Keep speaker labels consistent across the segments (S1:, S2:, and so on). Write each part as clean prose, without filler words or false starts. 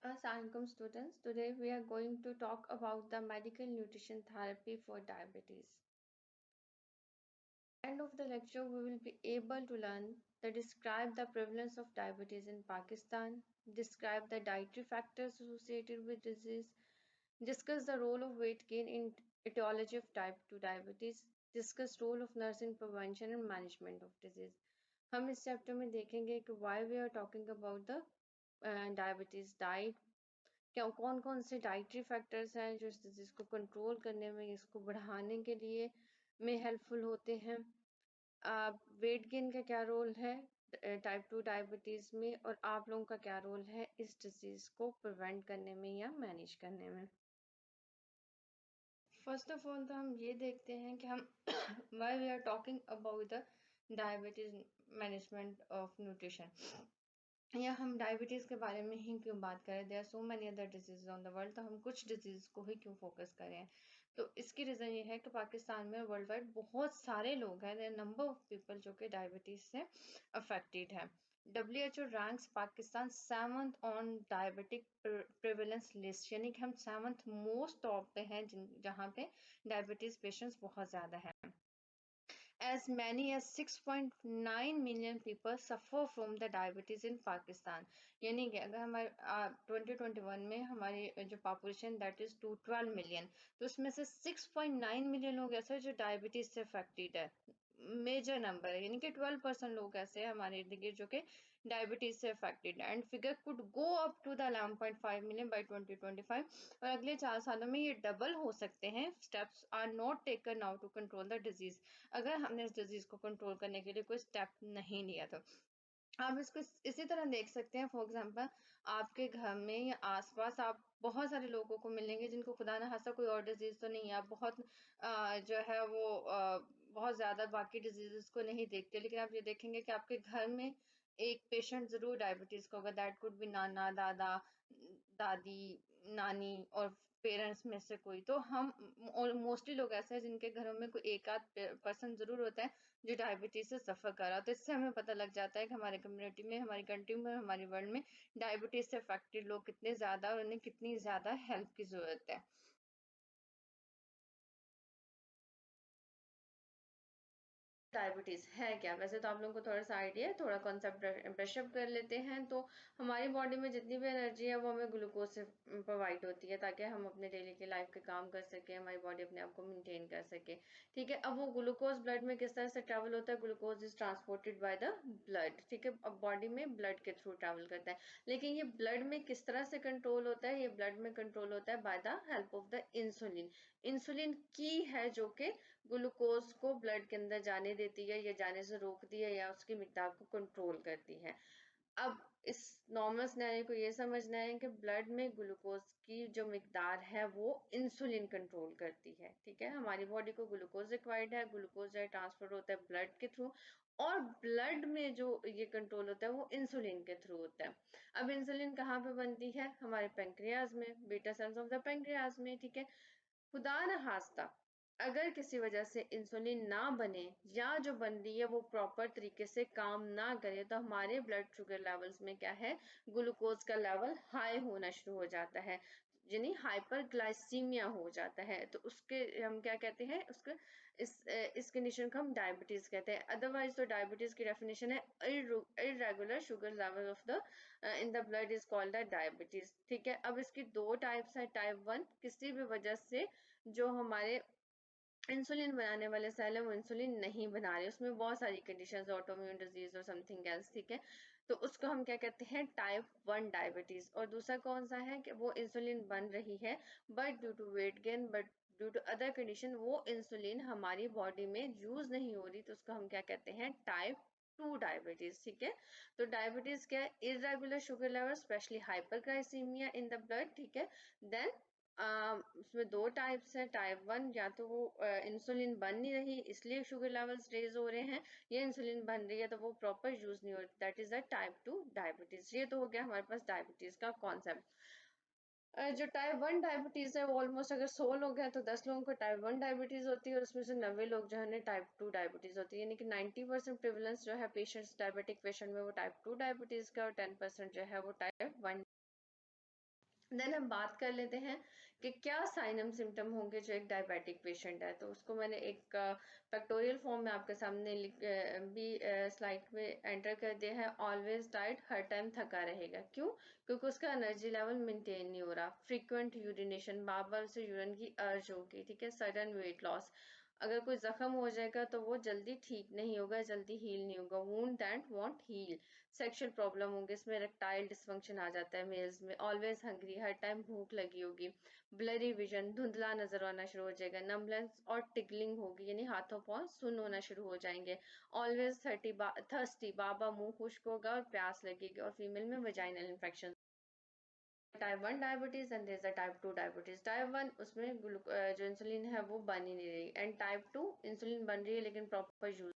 S1: Assalamualaikum students. Today we are going to talk about the medical nutrition therapy for diabetes. End of the lecture, we will be able to learn the describe the prevalence of diabetes in Pakistan, describe the dietary factors associated with disease, discuss the role of weight gain in etiology of type 2 diabetes, discuss role of nursing prevention and management of disease. हम इस chapter में देखेंगे कि why we are talking about the diabetes diet, क्या कौन कौन से dietary factors हैं जो इस डिजीज को कंट्रोल करने में इसको बढ़ाने के लिए में हेल्पफुल होते हैं। वेट गेन का क्या रोल है टाइप 2 डायबिटीज में, और आप लोगों का क्या रोल है इस डिजीज को प्रिवेंट करने में या मैनेज करने में। फर्स्ट ऑफ ऑल तो हम ये देखते हैं कि हम why we are talking about the diabetes management of nutrition, या हम डायबिटीज के बारे में ही क्यों बात करें। There are so many other disease on the world, तो हम कुछ डिजीज को ही क्यों फोकस करें। तो इसकी रीजन ये है कि पाकिस्तान में वर्ल्ड वाइड बहुत सारे लोग हैं, देयर नंबर ऑफ पीपल जो कि डायबिटीज से अफेक्टेड है। WHO ranks Pakistan 7th on diabetic prevalence list, यानी कि हम 7th मोस्ट टॉप पे हैं जहाँ पे डायबिटीज पेशेंट्स बहुत ज्यादा है। As many as 6.9 million people suffer from the diabetes in Pakistan. यानी कि अगर हमारे 2021 में हमारी जो पॉपुलेशन दैट इज 212 मिलियन, तो उसमें से 6.9 मिलियन लोग ऐसे हैं जो डायबिटीज से अफेक्टेड है। मेजर नंबर है, यानी कि 12% लोग ऐसे हैं हमारे इर्द गिर्द जो कि डायबिटीज से अफेक्टेड है, and figure could go up to the 11.5 million by 2025, और अगले 4 सालों में ये डबल हो सकते हैं। Steps are not taken now to control the disease, अगर हमने इस डिजीज को कंट्रोल करने के लिए कोई स्टेप नहीं लिया तो। आप इसको इसी तरह देख सकते हैं, फॉर एग्जांपल आपके घर में या आसपास आप बहुत सारे लोगों को मिलेंगे जिनको खुदा ना खास्ता कोई और डिजीज तो नहीं है, आप बहुत जो है वो बहुत ज्यादा बाकी डिजीजेस को नहीं देखते, लेकिन आप ये देखेंगे कि आपके घर में एक पेशेंट जरूर डायबिटीज का होगा। दैट कुड बी नाना, दादा, दादी, नानी और पेरेंट्स में से कोई। तो हम मोस्टली लोग ऐसे हैं जिनके घरों में कोई एक आध पर्सन जरूर होता है जो डायबिटीज से सफर कर रहा है। तो इससे हमें पता लग जाता है कि हमारे कम्युनिटी में, हमारी कंट्री में, हमारी वर्ल्ड में डायबिटीज से अफेक्टेड लोग कितने ज्यादा और उन्हें कितनी ज्यादा हेल्प की जरूरत है। डायबिटीज है क्या, वैसे तो आप लोगों को थोड़ा सा आइडिया है, थोड़ा कॉन्सेप्ट ब्रशअप कर लेते हैं। तो हमारी बॉडी में जितनी भी एनर्जी है वो हमें ग्लूकोज से प्रोवाइड होती है ताकि हम अपने डेली के लाइफ के काम कर सकें, हमारी बॉडी अपने आप को मेंटेन कर सके। ठीक है, अब वो ग्लूकोज ब्लड में किस तरह से ट्रेवल होता है, glucose is transported by the blood. ठीक है, अब बॉडी में ब्लड के थ्रू ट्रेवल करता है, लेकिन ये ब्लड में किस तरह से कंट्रोल होता है, ये ब्लड में कंट्रोल होता है by the help of the insulin. Insulin की है जो कि ग्लूकोज को ब्लड के अंदर जाने देती है या जाने से रोकती है या उसकी मिकदार को कंट्रोल करती है। अब इस नॉर्मल सिनेरियो को ये समझना है कि ब्लड में ग्लूकोज की जो मिकदार है वो इंसुलिन कंट्रोल करती है। ठीक है, हमारी बॉडी को ग्लूकोज रिक्वायर्ड है, ग्लूकोज जो ट्रांसफर होता है ब्लड के थ्रू, और ब्लड में जो ये कंट्रोल होता है वो इंसुलिन के थ्रू होता है। अब इंसुलिन कहाँ पे बनती है, हमारे पेंक्रियाज में, beta cells of the pancreas में। ठीक है, खुदा न खास्ता अगर किसी वजह से इंसुलिन ना बने या जो बन रही है वो प्रॉपर तरीके से काम ना करे, तो हमारे ब्लड शुगर लेवल्स में क्या है, ग्लूकोज का लेवल हाई होना शुरू हो जाता है, यानी हाइपरग्लाइसीमिया हो जाता है। तो उसके हम क्या कहते हैं, उसके इस कंडीशन को हम डायबिटीज कहते हैं। अदरवाइज तो डायबिटीज की डेफिनेशन है irregular sugar level of the in the blood is called the diabetes. ठीक है, अब इसकी दो टाइप्स है। टाइप 1 किसी भी वजह से जो हमारे इंसुलिन बनाने वाले सेल है वो इंसुलिन नहीं बना रहे, उसमें बहुत सारी कंडीशंस, ऑटोइम्यून डिजीज और समथिंग एल्स। ठीक है, तो उसको हम क्या कहते हैं, टाइप 1 डायबिटीज। और दूसरा कौन सा है कि वो इंसुलिन बन रही है but due to weight gain, but due to other condition वो इंसुलिन हमारी बॉडी में यूज नहीं हो रही, तो उसको हम क्या कहते हैं, टाइप 2 डायबिटीज। ठीक है, तो डायबिटीज क्या है, irregular sugar level specially hyperglycaemia in the blood. ठीक है, देन उसमें दो टाइप्स है। टाइप 1 या तो वो इंसुलिन बन नहीं रही इसलिए शुगर लेवल्स रेज हो रहे हैं, या इंसुलिन बन रही है तो वो प्रॉपर यूज नहीं हो रही, that is a type 2 diabetes. ये तो हो गया हमारे पास डायबिटीज का कॉन्सेप्ट। जो टाइप 1 डायबिटीज है वो ऑलमोस्ट अगर 100 लोग हैं तो 10 लोगों को टाइप 1 डायबिटीज होती है, और उसमें से 90 लोग जो है टाइप 2 डायबिटीज होती है, यानी कि 90% प्रिवलेंस जो है पेशेंट्स डायबिटिक पेशेंट में वो टाइप 2 डायबिटीज का, और 10% जो है वो टाइप 1 देन हम बात कर लेते हैं कि क्या साइन एंड सिम्टम होंगे जो एक डायबिटिक पेशेंट है। तो उसको मैंने एक फैक्टोरियल फॉर्म में आपके सामने भी स्लाइड में एंटर कर दिया है। ऑलवेज टाइट, हर टाइम थका रहेगा। क्यों? क्योंकि उसका एनर्जी लेवल मेंटेन नहीं हो रहा। फ्रीक्वेंट यूरिनेशन, बार बार उसे यूरिन की अर्ज होगी। ठीक है। सडन वेट लॉस, अगर कोई जख्म हो जाएगा तो वो जल्दी ठीक नहीं होगा, जल्दी हील नहीं होगा। Wound that won't heal. Sexual problem होंगे, इसमें रेक्टाइल डिस्फंक्शन आ जाता है मेल्स में। ऑलवेज हंग्री, हर टाइम भूख लगी होगी। ब्लरी विजन, धुंधला नजर आना शुरू हो जाएगा। नम्बनेस और टिकलिंग होगी, यानी हाथों पांव सुन्न होना शुरू हो जाएंगे। ऑलवेज थर्स्टी, बाबा मुंह खुश्क होगा और प्यास लगेगी। और फीमेल में vaginal infection. Type 1 diabetes and there type 2 diabetes. Type 1 उसमें जो इंसुलिन है वो बन ही नहीं रही, एंड टाइप 2 इंसुलिन बन रही है लेकिन प्रॉपर यूज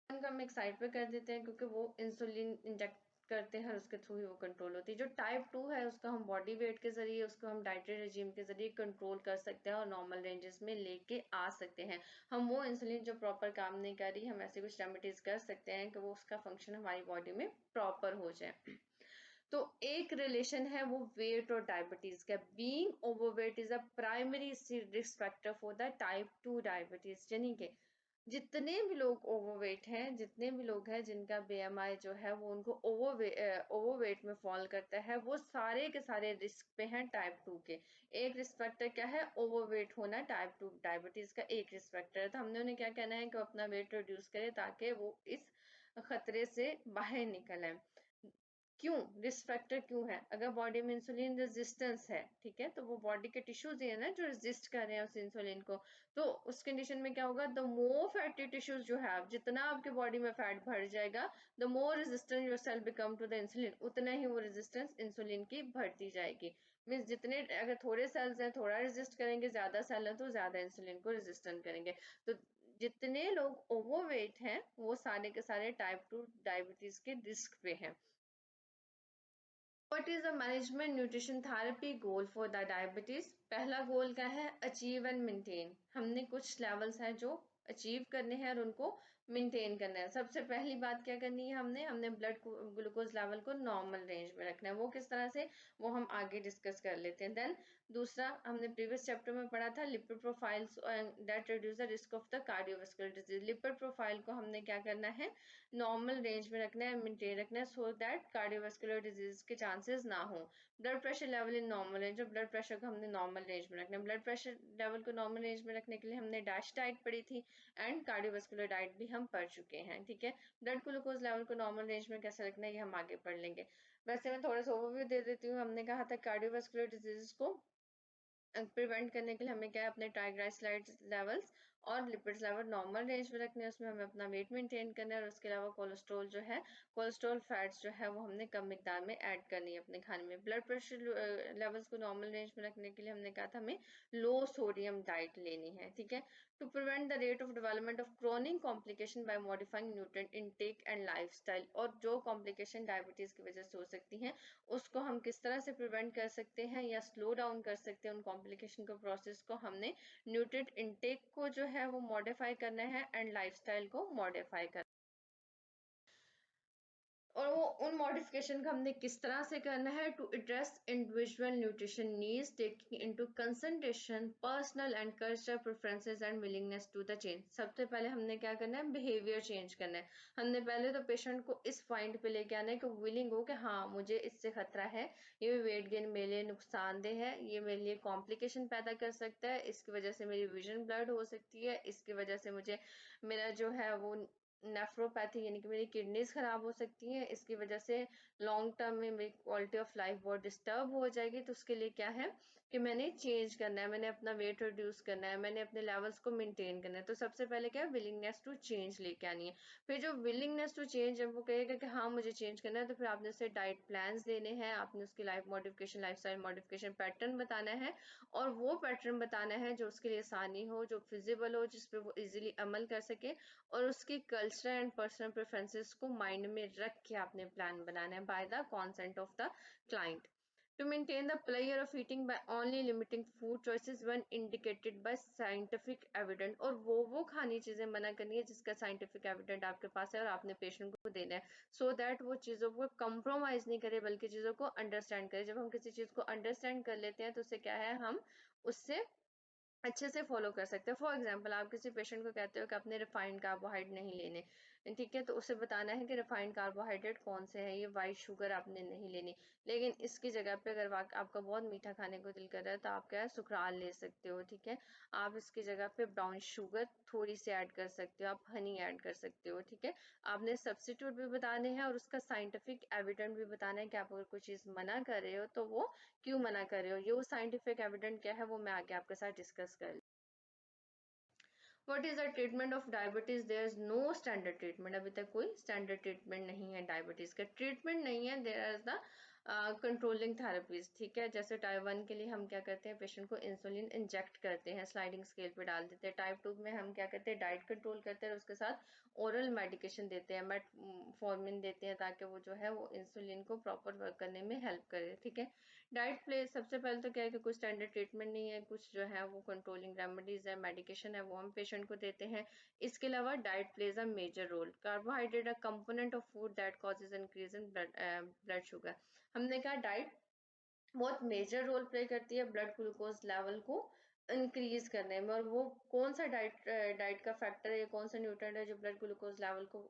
S1: को हम एक साइड पे कर देते हैं, क्योंकि वो इंसुलिन इंजेक्ट करते हैं और उसके थ्रू ही वो कंट्रोल होती है। जो टाइप 2 है उसका हम बॉडी वेट के जरिए, उसको हम डाइटरी रेजिम के जरिए कंट्रोल कर सकते हैं और नॉर्मल रेंजेस में लेके आ सकते हैं। हम वो इंसुलिन जो प्रॉपर काम नहीं कर रही, हम ऐसे कुछ रेमेडीज कर सकते हैं कि वो उसका फंक्शन हमारी बॉडी में प्रॉपर हो जाए। तो एक रिलेशन है वो वेट और डायबिटीज का। Being overweight is a primary risk factor for the type 2 diabetes. यानी कि जितने भी लोग ओवरवेट हैं, जितने भी लोग हैं जिनका बीएमआई जो है वो उनको ओवरवेट में फॉल करता है, वो सारे के सारे रिस्क पे हैं टाइप 2 के। एक रिस्क फैक्टर क्या है? ओवरवेट होना टाइप 2 डायबिटीज का एक रिस्क फैक्टर है। तो हमने उन्हें क्या कहना है कि वो अपना वेट रिड्यूस करे ताकि वो इस खतरे से बाहर निकल आए। क्यों रिस्क फैक्टर क्यों है? अगर बॉडी में इंसुलिन रेजिस्टेंस है, ठीक है, तो वो बॉडी के टिश्यूज है ना जो रेजिस्ट कर रहे हैं उस इंसुलिन को, तो उस कंडीशन में क्या होगा? द मोर फैटी टिश्यूज जो है, जितना आपके बॉडी में फैट भर जाएगा, the more resistant your cell become to the insulin, उतना ही वो रेजिस्टेंस इंसुलिन की बढ़ती जाएगी। मीन्स जितने, अगर थोड़े सेल्स हैं थोड़ा रेजिस्ट करेंगे, ज्यादा सेल है तो ज्यादा इंसुलिन को रेजिस्टेंट करेंगे। तो जितने लोग ओवरवेट हैं वो सारे के सारे टाइप 2 डायबिटीज के रिस्क पे हैं। What is the management nutrition therapy goal for the diabetes? पहला गोल क्या है? Achieve and maintain. हमने कुछ लेवल्स हैं जो अचीव करने हैं और उनको मेंटेन करना है। सबसे पहली बात क्या करनी है? हमने ब्लड ग्लूकोज लेवल को नॉर्मल रेंज में रखना है। वो किस तरह से, वो हम आगे डिस्कस कर लेते हैं। देन दूसरा, हमने प्रीवियस चैप्टर में पढ़ा था lipid profiles that reduce the risk of the cardiovascular disease. Lipid profile को हमने क्या करना है? नॉर्मल रेंज में रखना है, मेंटेन रखना है, सो दैट कार्डियोवास्कुलर डिजीज के चांसेस ना हो। Blood pressure level in normal range, blood pressure को हमने नॉर्मल रेंज में रखना है। ब्लड प्रेशर लेवल को नॉर्मल रेंज में रखने के लिए हमने डैश डाइट पढ़ी थी एंड कार्डियोवास्कुलर डाइट भी हम पढ़ चुके हैं। ठीक है। ब्लड ग्लूकोज लेवल को नॉर्मल रेंज में कैसे रखना है ये हम आगे पढ़ लेंगे। वैसे मैं थोड़ा सा ओवरव्यू दे देती हूँ। हमने कहा था कार्डियोवास्कुलर डिजीज को प्रिवेंट करने के लिए हमें क्या है? अपने ट्राइग्लिसराइड्स लेवल्स और लिपिड्स लेवल नॉर्मल रेंज में रखने हैं, उसमें हमें अपना वेट मेंटेन करना है, और उसके अलावा कोलेस्ट्रॉल जो है, कोलेस्ट्रॉल फैट्स जो है वो हमने कम मिकदार में ऐड करनी है अपने खाने में। ब्लड प्रेशर लेवल्स को नॉर्मल रेंज में रखने के लिए हमने कहा था हमें लो सोडियम डाइट लेनी है। ठीक है। To prevent the rate of development of chronic complication by modifying nutrient intake and lifestyle, और जो कॉम्प्लिकेशन डायबिटीज की वजह से हो सकती हैं उसको हम किस तरह से प्रिवेंट कर सकते हैं या स्लो डाउन कर सकते हैं उन कॉम्प्लिकेशन को, प्रोसेस को। हमने न्यूट्रिएंट इनटेक को जो है वो मॉडिफाई करना है एंड लाइफस्टाइल को मॉडिफाई करना, और वो उन मॉडिफिकेशन का हमने किस तरह से करना है? To address individual nutrition needs taking into concentration personal and cultural preferences and willingness to the change. सबसे पहले हमने क्या करना है? बिहेवियर चेंज करना है। हमने पहले तो पेशेंट को इस पॉइंट पे लेके आना है कि विलिंग हो कि हाँ मुझे इससे खतरा है, ये वेट गेन मेरे लिए नुकसानदेह है, ये मेरे लिए कॉम्प्लिकेशन पैदा कर सकता है, इसकी वजह से मेरी विजन ब्लड हो सकती है, इसकी वजह से मुझे मेरा जो है वो नेफ्रोपैथी यानी कि मेरी किडनीज खराब हो सकती हैं, इसकी वजह से लॉन्ग टर्म में मेरी क्वालिटी ऑफ लाइफ बहुत डिस्टर्ब हो जाएगी। तो उसके लिए क्या है कि मैंने चेंज करना है, मैंने अपना वेट रिड्यूस करना है, मैंने अपने लेवल्स को मेंटेन करना है। तो सबसे पहले क्या है? विलिंगनेस टू चेंज लेके आनी है। फिर जो विलिंगनेस टू चेंज जब वो कहेगा कि हाँ मुझे चेंज करना है, तो फिर आपने उसे डाइट प्लान्स देने हैं, आपने उसकी life modification lifestyle modification pattern बताना है, और वो पैटर्न बताना है जो उसके लिए आसानी हो, जो फिजिबल हो, जिस पे वो इजीली अमल कर सके, और उसकी कल्चरल एंड पर्सनल प्रेफरेंसेस को माइंड में रख के आपने प्लान बनाना है by the consent of the client. to maintain the pleasure of eating by only limiting food choices when indicated by scientific evidence। और वो खानी चीजें मना करनी है जिसका साइंटिफिक एविडेंट आपके पास है और आपने पेशेंट को देना है, सो दैट वो चीजों को कंप्रोमाइज नहीं करे बल्कि चीजों को अंडरस्टैंड करे। जब हम किसी चीज को अंडरस्टैंड कर लेते हैं तो उससे क्या है, हम उससे अच्छे से फॉलो कर सकते हैं। फॉर एग्जाम्पल, आप किसी पेशेंट को कहते हो कि आपने रिफाइंड कार्बोहाइड्रेट नहीं लेने, ठीक है, तो उसे बताना है कि रिफाइंड कार्बोहाइड्रेट कौन से है, ये वाइट शुगर आपने नहीं लेनी, लेकिन इसकी जगह पे अगर आपका बहुत मीठा खाने को दिल कर रहा है तो आप क्या है, सुकराल ले सकते हो, ठीक है। आप इसकी जगह पे ब्राउन शुगर थोड़ी सी ऐड कर सकते हो, आप हनी ऐड कर सकते हो, ठीक है। आपने सब्सिट्यूट भी बताने हैं और उसका साइंटिफिक एविडेंट भी बताना है कि आप अगर कोई चीज मना कर रहे हो तो वो क्यों मना कर रहे हो। ये वो साइंटिफिक एविडेंट क्या है वो मैं आगे आपके साथ डिस्कस कर। What is the treatment of diabetes, there is no standard treatment. अभी तक कोई स्टैंडर्ड ट्रीटमेंट नहीं है डायबिटीज का, ट्रीटमेंट नहीं है, there is the controlling therapies, ठीक है। जैसे टाइप 1 के लिए हम क्या करते हैं, पेशेंट को इंसुलिन इंजेक्ट करते हैं, स्लाइडिंग स्केल पे डाल देते हैं। टाइप 2 में हम क्या करते हैं, डाइट कंट्रोल करते हैं और उसके साथ ओरल मेडिकेशन देते हैं, मेटफॉर्मिन देते हैं ताकि वो जो है वो इंसुलिन को प्रॉपर वर्क करने में हेल्प करे, ठीक है। डाइट प्ले सबसे पहले तो क्या है कि कुछ स्टैंडर्ड ट्रीटमेंट नहीं है, कुछ जो है वो कंट्रोलिंग रेमेडीज है, मेडिकेशन है, वो हम पेशेंट को देते हैं। इसके अलावा diet plays a major role. Carbohydrate a component of food that causes increase in blood sugar. हमने कहा डाइट बहुत मेजर रोल प्ले करती है ब्लड ग्लूकोज लेवल को इंक्रीज करने में, और वो कौन सा डाइट का फैक्टर है, कौन सा न्यूट्रिएंट है जो ब्लड ग्लूकोज लेवल को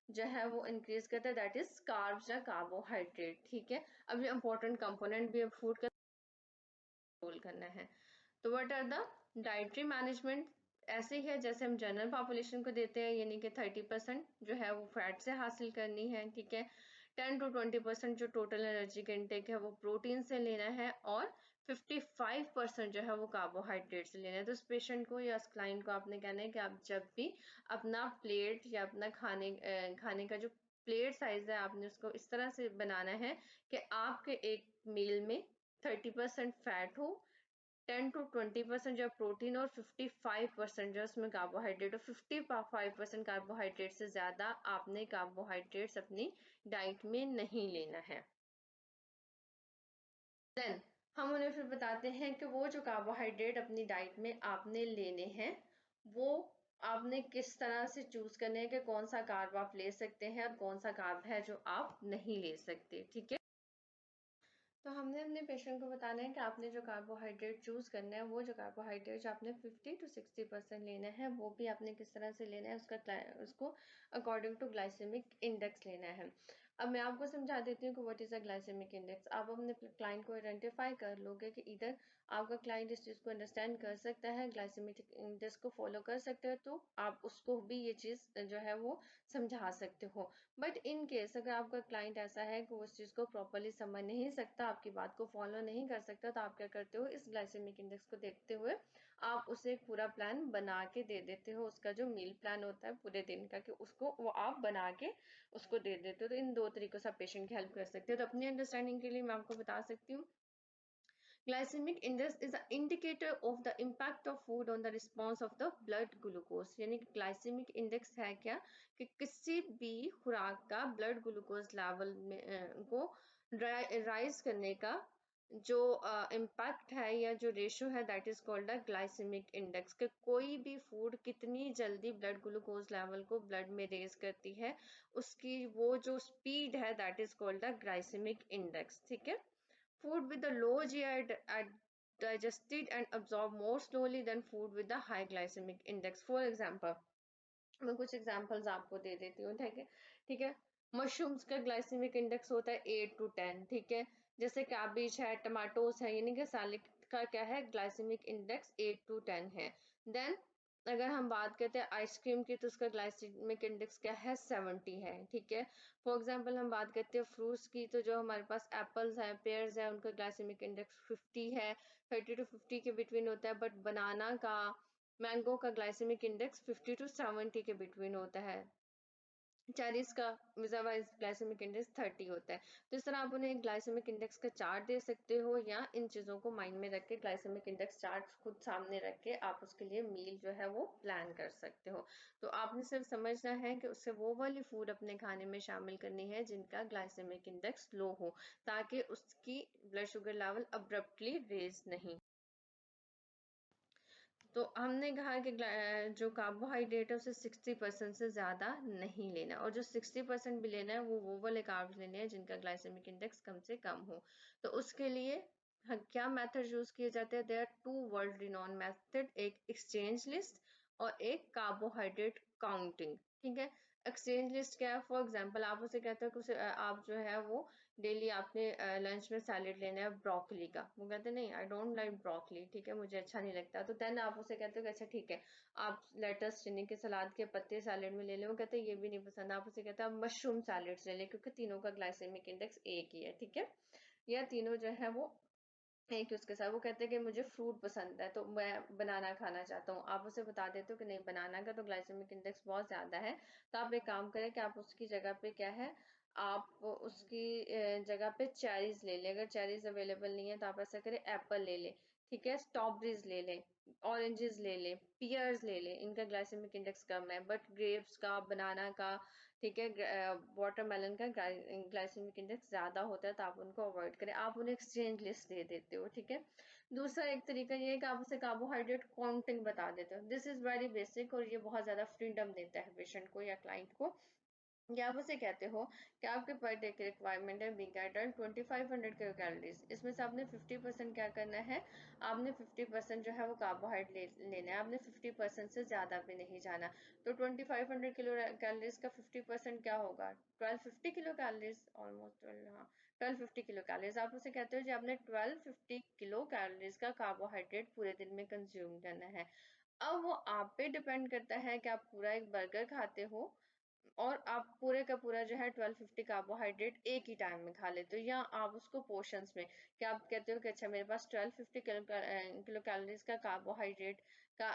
S1: जो है वो इंक्रीज करता है, दैट इज कार्ब्स या कार्बोहाइड्रेट, ठीक है। अब ये इंपॉर्टेंट कंपोनेंट भी है फूड का, रोल करना है। तो what are the dietary management, ऐसे ही है जैसे हम जनरल पॉपुलेशन को देते हैं, यानी कि 30% जो है वो फैट से हासिल करनी है, ठीक है। 10 to 20% जो टोटल एनर्जी का इंटेक है वो प्रोटीन से लेना है, और 55% जो है वो कार्बोहाइड्रेट से लेना है। तो उस पेशेंट को या उस क्लाइंट को आपने कहना है कि आप जब भी अपना प्लेट या अपना खाने का जो प्लेट साइज है आपने उसको इस तरह से बनाना है कि आपके एक मील में 30% फैट हो, 10 to 20% जो प्रोटीन और 55% जो उसमें कार्बोहाइड्रेट, और 55% कार्बोहाइड्रेट से ज्यादा आपने कार्बोहाइड्रेट्स अपनी डाइट में नहीं लेना है। देन हम उन्हें फिर बताते हैं कि वो जो कार्बोहाइड्रेट अपनी डाइट में आपने लेने हैं वो आपने किस तरह से चूज करने हैं कि कौन सा कार्ब आप ले सकते हैं और कौन सा कार्ब है जो आप नहीं ले सकते, ठीक है। तो हमने अपने पेशेंट को बताना है कि आपने जो कार्बोहाइड्रेट चूज करना है, वो जो कार्बोहाइड्रेट जो आपने 50 to 60% लेना है वो भी आपने किस तरह से लेना है, उसको अकॉर्डिंग टू ग्लाइसेमिक इंडेक्स लेना है। अब मैं आपको समझा देती हूँ कि what is a glycemic index. आप अपने क्लाइंट को आइडेंटिफाई कर लोगे कि इधर आपका क्लाइंट इस चीज को अंडरस्टैंड कर सकता है, ग्लाइसेमिक इंडेक्स को फॉलो कर सकते हो, तो आप उसको भी ये चीज जो है वो समझा सकते हो। बट इन केस अगर आपका क्लाइंट ऐसा है कि वो उस चीज को प्रॉपरली समझ नहीं सकता, आपकी बात को फॉलो नहीं कर सकता, तो आप क्या करते हो, इस ग्लाइसेमिक इंडेक्स को देखते हुए आप उसे एक पूरा प्लान बना के दे देते हो, उसका जो मील प्लान होता है पूरे दिन का, कि उसको वो आप बना के उसको दे देते हो। तो इन दो तरीकों से आप पेशेंट की हेल्प कर सकते हो। तो अपनी अंडरस्टैंडिंग के लिए मैं आपको बता सकती हूँ, glycemic index is a indicator of the impact of food on the response of the blood glucose. यानी कि ग्लाइसेमिक इंडेक्स है क्या, कि किसी भी खुराक का ब्लड ग्लूकोज लेवल में को राइज करने का जो इम्पैक्ट है या जो रेशो है, that is called a glycemic index. कि कोई भी फूड कितनी जल्दी ब्लड ग्लूकोज लेवल को ब्लड में रेज करती है, उसकी वो जो स्पीड है, that is called a glycemic index, ठीक है। Food with a low GI digested and absorbed more slowly than food with a high glycemic index. For example, मैं कुछ एग्जांपल्स आपको दे देती हूँ, ठीक है, ठीक है। मशरूम्स का ग्लाइसेमिक इंडेक्स होता है 8 to 10, ठीक है। जैसे कैबेज है, टमाटोस है, यानी कि सैलेड का क्या है, ग्लाइसेमिक इंडेक्स 8 to 10 है। देन अगर हम बात करते हैं आइसक्रीम की, तो उसका ग्लाइसेमिक इंडेक्स क्या है, 70 है, ठीक है। फॉर एग्जांपल हम बात करते हैं फ्रूट्स की, तो जो हमारे पास एप्पल्स हैं, पेयर्स हैं, उनका ग्लाइसेमिक इंडेक्स 50 है, 30 to 50 के बिटवीन होता है। बट बनाना का, मैंगो का ग्लाइसेमिक इंडेक्स 50 to 70 के बिटवीन होता है। 40 का विज़ावाइज ग्लाइसेमिक इंडेक्स 30 होता है। तो इस तरह आप उन्हें एक ग्लाइसेमिक इंडेक्स का चार्ट दे सकते हो, या इन चीज़ों को माइंड में रख के ग्लाइसेमिक इंडेक्स चार्ट खुद सामने रख के आप उसके लिए मील जो है वो प्लान कर सकते हो। तो आपने सिर्फ समझना है कि उससे वो वाली फूड अपने खाने में शामिल करनी है जिनका ग्लाइसेमिक इंडेक्स लो हो, ताकि उसकी blood sugar level abruptly raise नहीं। तो हमने कहा कि जो कार्बोहाइड्रेट है उसे 60% से ज़्यादा नहीं लेना, और जो 60% भी लेना है वो वाले कार्ब्स लेने हैं जिनका ग्लाइसेमिक इंडेक्स कम से कम हो। तो उसके लिए क्या मेथड यूज किए जाते हैं? There are two world renowned method, एक एक्सचेंज लिस्ट और एक कार्बोहाइड्रेट काउंटिंग। ठीक है, एक्सचेंज लिस्ट क्या है? फॉर एग्जाम्पल आप उसे कहते हो कि आप जो है वो डेली आपने लंच में सैलेड लेना है ब्रोकली का, वो कहते हैं नहीं आई डोंट लाइक ब्रोकली, ठीक है, मुझे अच्छा नहीं लगता। तो देन आप उसे कहते हो कि अच्छा ठीक है, आप लेटस, चने के सलाद के पत्ते सैलेड में ले लें, वो कहते हैं ये भी नहीं पसंद। आप उसे कहते हैं आप मशरूम सैलेड्स ले लें, क्योंकि तीनों का ग्लाइसेमिक इंडेक्स एक ही है। ठीक है, या तीनों जो है वो एक ही उसके साथ। वो कहते हैं कि मुझे फ्रूट पसंद है तो मैं बनाना खाना चाहता हूँ, आप उसे बता देते हो कि नहीं, बनाना का तो ग्लाइसेमिक इंडेक्स बहुत ज्यादा है। तो आप एक काम करें कि आप उसकी जगह पे क्या है, आप उसकी जगह पे चेरीज ले लें। अगर चेरीज अवेलेबल नहीं है तो आप ऐसा करें, एप्पल ले लें, ठीक है, स्ट्रॉबेरीज ले लें, ऑरेंजेस ले लें, पियर्स ले लें, इनका ग्लाइसेमिक इंडेक्स कम है। बट ग्रेप्स का, बनाना का, ठीक है, वाटरमेलन का ग्लाइसेमिक इंडेक्स ज्यादा होता है, तो आप उनको अवॉइड करें, आप उन्हें एक्सचेंज लिस्ट दे देते हो। ठीक है, दूसरा एक तरीका ये है कि आप उसे कार्बोहाइड्रेट काउंटिंग बता देते हो। दिस इज वेरी बेसिक, और ये बहुत ज्यादा फ्रीडम देता है पेशेंट को या क्लाइंट को। या आप उसे कहते हो कि आपके पर डे की रिक्वायरमेंट है बीइंग एडल्ट 2500 किलो कैलोरीज, इसमें से आपने 50% क्या करना है, आपने 50% जो है वो कार्बोहाइड्रेट लेना है, आपने 50% से ज्यादा भी नहीं जाना। तो 2500 किलो कैलोरीज का 50% क्या होगा? 1250 किलो कैलोरीज, ऑलमोस्ट 12, हाँ, 1250 किलो कैलोरीज। आप उसे कहते हो जी आपने 1250 किलो कैलोरीज का कार्बोहाइड्रेट पूरे दिन में कंज्यूम करना है। अब वो आप पे डिपेंड करता है कि आप पूरा एक बर्गर खाते हो और आप पूरे का पूरा जो है 1250 कार्बोहाइड्रेट एक ही टाइम में खा लेते हो, या आप उसको पोर्शंस में, क्या आप कहते हो कि अच्छा मेरे पास 1250 किलो कैलोरीज का कार्बोहाइड्रेट का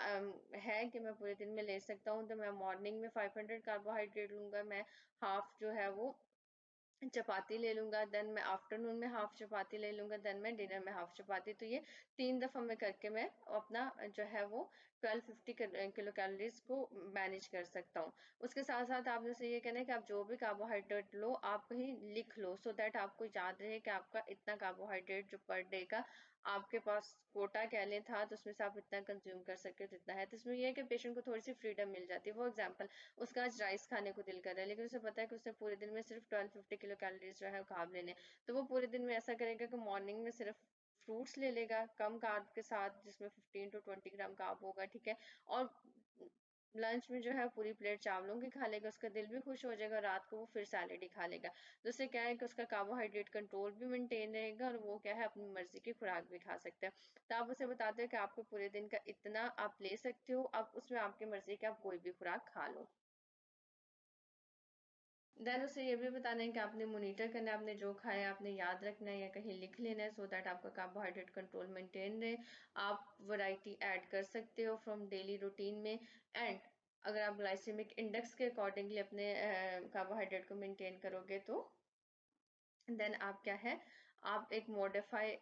S1: है कि मैं पूरे दिन में ले सकता हूँ, तो मैं मॉर्निंग में 500 कार्बोहाइड्रेट लूंगा, मैं हाफ जो है वो चपाती ले लूंगा, देन मैं आफ्टरनून में हाफ चपाती ले लूंगा, देन मैं डिनर में हाफ चपाती। तो ये 3 दफा में करके मैं अपना जो है वो 1250 किलो कैलोरीज को मैनेज कर सकता हूँ। उसके साथ साथ आपने से ये कहना है कि आप जो भी कार्बोहाइड्रेट लो आप कहीं लिख लो, सो दैट आपको याद रहे कि आपका इतना कार्बोहाइड्रेट जो पर डे का आपके पास कोटा कह लें था, तो उसमें से आप इतना कंज्यूम कर सकते हो तो इतना है। तो इसमें यह है कि पेशेंट को थोड़ी सी फ्रीडम मिल जाती है। फॉर एग्जाम्पल उसका आज राइस खाने को दिल कर रहा है, लेकिन उसे पता है कि उसने पूरे दिन में सिर्फ 1250 किलो कैलोरीज जो है कार्ब लेने, तो वो पूरे दिन में ऐसा करेगा कि मॉर्निंग में सिर्फ फ्रूट्स ले लेगा कम कार्ब के साथ, जिसमें 15 to 20 ग्राम कार्ब होगा। ठीक है, और लंच में जो है पूरी प्लेट चावलों की खा लेगा, उसका दिल भी खुश हो जाएगा, रात को वो फिर सैलेड ही खा लेगा। जिससे क्या है कि उसका कार्बोहाइड्रेट कंट्रोल भी मेंटेन रहेगा, और वो क्या है अपनी मर्जी की खुराक भी खा सकता है। तो आप उसे बताते हो कि आपको पूरे दिन का इतना आप ले सकते हो, आप उसमें आपकी मर्जी की आप कोई भी खुराक खा लो। देन उसे ये भी बताना है कि आपने मॉनिटर करना है, आपने जो खाया आपने याद रखना है या कहीं लिख लेना है, सो दैट आपका कार्बोहाइड्रेट कंट्रोल मेंटेन रहे। आप वैरायटी ऐड कर सकते हो फ्रॉम डेली रूटीन में। एंड अगर आप ग्लाइसेमिक इंडेक्स के अकॉर्डिंगली अपने कार्बोहाइड्रेट को मेंटेन करोगे, तो देन आप क्या है, आप एक मॉडिफाई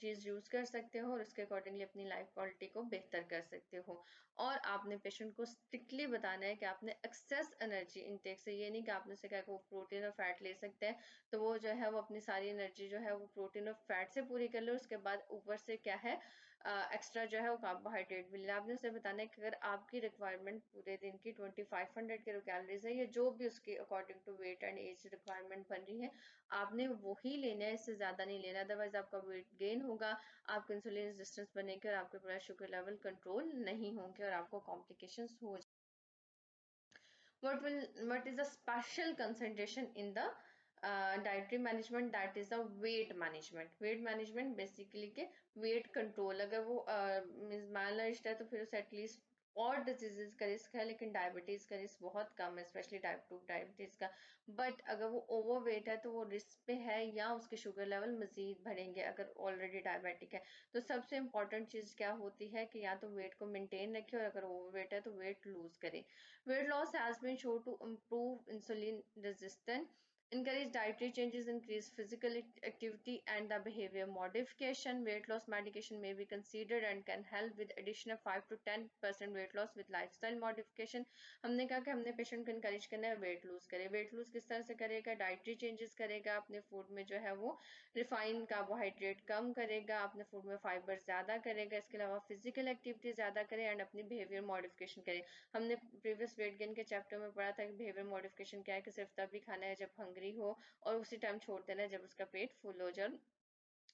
S1: चीज यूज कर सकते हो और उसके अकॉर्डिंगली अपनी लाइफ क्वालिटी को बेहतर कर सकते हो। और आपने पेशेंट को स्ट्रिक्टली बताना है कि आपने एक्सेस एनर्जी इनटेक से, ये नहीं कि आपने से कहा कि वो प्रोटीन और फैट ले सकते हैं, तो वो जो है वो अपनी सारी एनर्जी जो है वो प्रोटीन और फैट से पूरी कर लो, उसके बाद ऊपर से क्या है एक्स्ट्रा जो है वो कार्बोहाइड्रेट भी लेना। आपने उसे बताना है कि अगर आपकी रिक्वायरमेंट पूरे दिन की 2500 किलो कैलोरीज है, या जो भी उसकी according to weight and age requirement बन रही है, आपने वही लेना है, इससे ज्यादा नहीं लेना, अदरवाइज आपका वेट गेन होगा, आपको इंसुलिन रेजिस्टेंस बनेगी और आपके ब्लड शुगर लेवल कंट्रोल नहीं होंगे और आपको कॉम्प्लिकेशंस हो। what is the special concentration in the dietary management? That is the weight management. Weight management basically के weight control, अगर वो malnourished है तो फिर उसे एटलीस्ट और डिजीजेस का रिस्क है, लेकिन डायबिटीज का रिस्क बहुत कम है, स्पेशली टाइप 2 डायबिटीज का। बट अगर वो ओवरवेट है तो वो रिस्क पे है, या उसके शुगर लेवल मजीद बढ़ेंगे अगर ऑलरेडी डायबिटिक है। तो सबसे इंपॉर्टेंट चीज क्या होती है कि या तो वेट को मेंटेन रखे, और अगर ओवरवेट है तो वेट लूज करे। Weight loss has been show to improve insulin resistance, encourage dietary changes, increase physical activity and the behavior modification. Weight loss medication may be considered and can help with additional 5 to 10% weight loss with lifestyle modification. हमने कहा कि हमने patient को encourage करना है wait lose करे। Weight lose किस तरह से करेगा? डाइटरी चेंजेस करेगा, अपने फूड में जो है वो रिफाइंड कार्बोहाइड्रेट कम करेगा, अपने फूड में फाइबर ज्यादा करेगा, इसके अलावा फिजिकल एक्टिविटी ज्यादा करे एंड अपनी बिहेवियर मॉडिफिकेशन करे। हमने प्रीवियस वेट गेन के चैप्टर में पढ़ा था कि बिहेवियर मॉडिफिकेशन क्या है, कि सिर्फ तभी खाना है जब हंग्री हो, और उसी टाइम छोड़ देना है जब उसका पेट फुल हो जाए।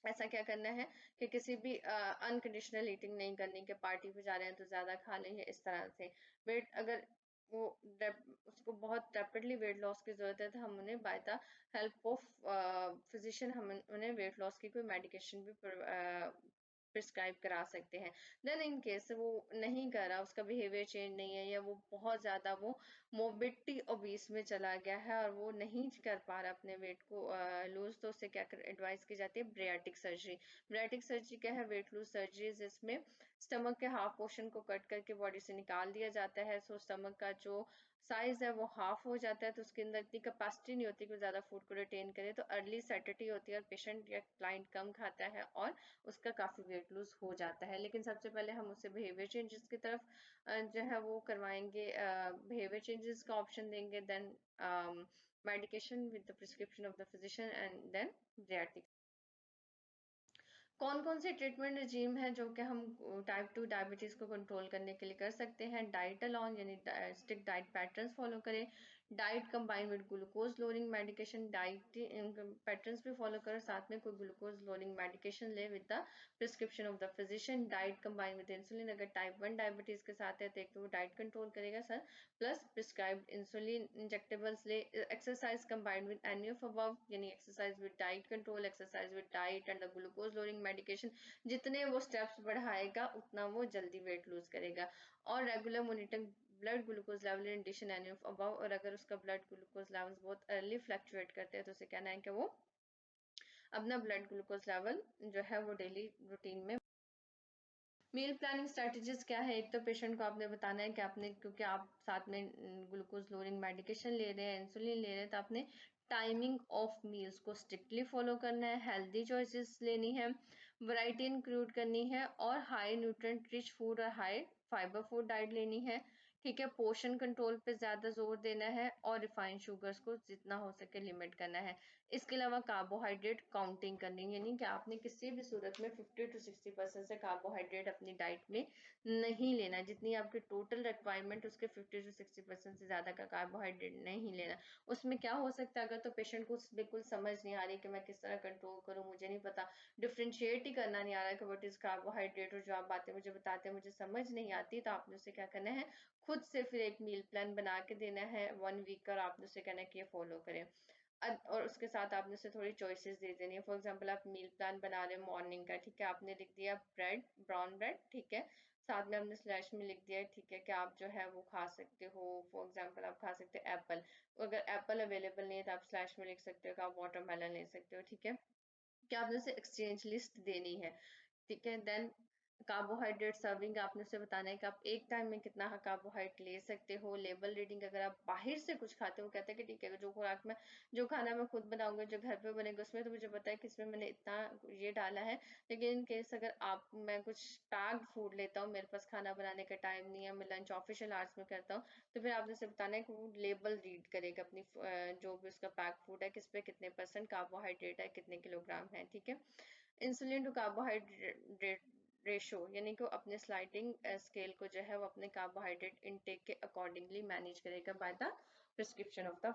S1: ऐसा क्या करना है कि किसी भी अनकंडीशनल ईटिंग नहीं करनी, कि पार्टी पे जा रहे हैं तो ज्यादा खा लेंगे इस तरह से। वेट अगर वो उसको बहुत रैपिडली वेट लॉस की जरूरत है तो हम उन्हें by the help of physician हम उन्हें वेट लॉस की कोई मेडिकेशन भी प्रिस्क्राइब करा सकते हैं। देन इन केस वो नहीं कर रहा, उसका बिहेवियर चेंज नहीं है, या वो बहुत ज्यादा वो मोबिलिटी ओबीस में चला गया है और वो नहीं कर पा रहा अपने वेट को लूज, तो उससे क्या एडवाइस की जाती है? ब्रियाटिक सर्जरी। ब्रियाटिक सर्जरी क्या है? वेट लूज सर्जरी, जिसमें स्टमक के हाफ पोर्शन को कट करके बॉडी से निकाल दिया जाता है। सो स्टमक का जो साइज है वो हाफ हो जाता है, तो उसके अंदर इतनी कैपेसिटी नहीं होती कि ज्यादा फूड को रिटेन करे, तो अर्ली सेटिटी होती है और पेशेंट या क्लाइंट कम खाता है और उसका काफी वेट लूज हो जाता है। लेकिन सबसे पहले हम उसे बिहेवियर चेंजेस की तरफ जो है वो करवाएंगे, बिहेवियर चेंजेस का ऑप्शन देंगे, then medication with the prescription of the physician, and then bariatric. कौन कौन से ट्रीटमेंट रिजीम है जो कि हम टाइप 2 डायबिटीज को कंट्रोल करने के लिए कर सकते हैं? डाइट अलोन, यानी स्ट्रिक्ट डाइट पैटर्न्स फॉलो करें। Diet combine with glucose lowering medication, diet patterns भी फॉलो करें, साथ में कोई ग्लूकोज लोअरिंग मेडिकेशन ले with the prescription of the physician. Diet combine with insulin, अगर टाइप 1 डायबिटीज के साथ है तो एक तो वो डाइट कंट्रोल करेगा sir, plus prescribed insulin injectables ले। Exercise combined with any of above, यानी exercise with diet control, exercise with diet and the glucose lowering medication. जितने वो स्टेप्स बढ़ाएगा उतना वो जल्दी वेट लूज करेगा। और regular monitoring blood glucose level in addition any of above, और अगर उसका ब्लड ग्लूकोज लेवल्स बहुत अर्ली फ्लक्चुएट करते हैं तो उसे कहना है कि वो अपना ब्लड ग्लूकोज लेवल जो है वो डेली रूटीन में। मील प्लानिंग स्ट्रेटजीज क्या है? एक तो पेशेंट को आपने बताना है कि आपने, क्योंकि आप साथ में ग्लूकोज लोअरिंग मेडिकेशन ले रहे हैं, इंसुलिन ले रहे हैं, तो आपने टाइमिंग ऑफ मील्स को स्ट्रिक्टली फॉलो करना है, हेल्दी चॉइसेस लेनी है, वैरायटी इंक्लूड करनी है, और हाई न्यूट्रिएंट रिच फूड और हाई फाइबर फूड डाइट लेनी है। ठीक है, पोर्शन कंट्रोल पे ज्यादा जोर देना है, और रिफाइंड शुगर्स को जितना हो सके लिमिट करना है। इसके अलावा कार्बोहाइड्रेट काउंटिंग करनी है, यानी कि आपने किसी भी सूरत में 50 to 60% से कार्बोहाइड्रेट अपनी डाइट में नहीं लेना। जितनी आपकी टोटल रिक्वायरमेंट उसके 50 to 60% से ज्यादा का कार्बोहाइड्रेट नहीं लेना। उसमें क्या हो सकता है, अगर तो पेशेंट को बिल्कुल समझ नहीं आ रही कि मैं किस तरह कंट्रोल करूं, मुझे नहीं पता, डिफ्रेंशिएट ही करना नहीं आ रहा है कि व्हाट इज कार्बोहाइड्रेट, और जो आप बातें मुझे बताते हैं मुझे समझ नहीं आती, तो आपने उसे क्या करना है? खुद से फिर एक मील प्लान बना के देना है 1 वीक का, और आपने उसे कहना है कि ये फॉलो करें। और उसके साथ आपने उसे थोड़ी चॉइसेस दे देनी है। फॉर एग्जांपल आप मील प्लान बना रहे हैं मॉर्निंग का, ठीक है, आपने लिख दिया ब्रेड, ब्राउन ब्रेड, ठीक है, साथ में आपने स्लैश में लिख दिया, ठीक है, कि आप जो है वो खा सकते हो, फॉर एग्जांपल आप खा सकते हैं एप्पल। अगर एप्पल अवेलेबल नहीं है तो आप स्लैश में लिख सकते हो कि आप वाटरमेलन ले सकते हो। ठीक है, क्या आपने उसे एक्सचेंज लिस्ट देनी है। ठीक है, देन कार्बोहाइड्रेट सर्विंग आपने उसे बताना है कि आप एक टाइम में कितना कार्बोहाइड्रेट ले सकते हो। लेबल रीडिंग, अगर आप बाहर से कुछ खाते हो, कहते हैं कि ठीक है, जो खुराक में जो खाना मैं खुद बनाऊंगा, जो घर पे बनेगा, उसमें तो मुझे पता है कि इसमें मैंने इतना ये डाला है। लेकिन इन केस अगर आप, मैं कुछ पैक्ड फूड लेता हूँ, मेरे पास खाना बनाने का टाइम नहीं है, मैं लंच ऑफिशियल आवर्स में करता हूँ, तो फिर आपने उसे बताना है कि वो लेबल रीड करेगा अपनी जो भी उसका पैक फूड है, किस पे कितने परसेंट कार्बोहाइड्रेट है, कितने किलोग्राम है। ठीक है, इंसुलिन टू कार्बोहाइड्रेट रेशो, यानी कि अपने स्लाइडिंग स्केल को जो है वो अपने कार्बोहाइड्रेट इनटेक के अकॉर्डिंगली मैनेज करेगा by the prescription of the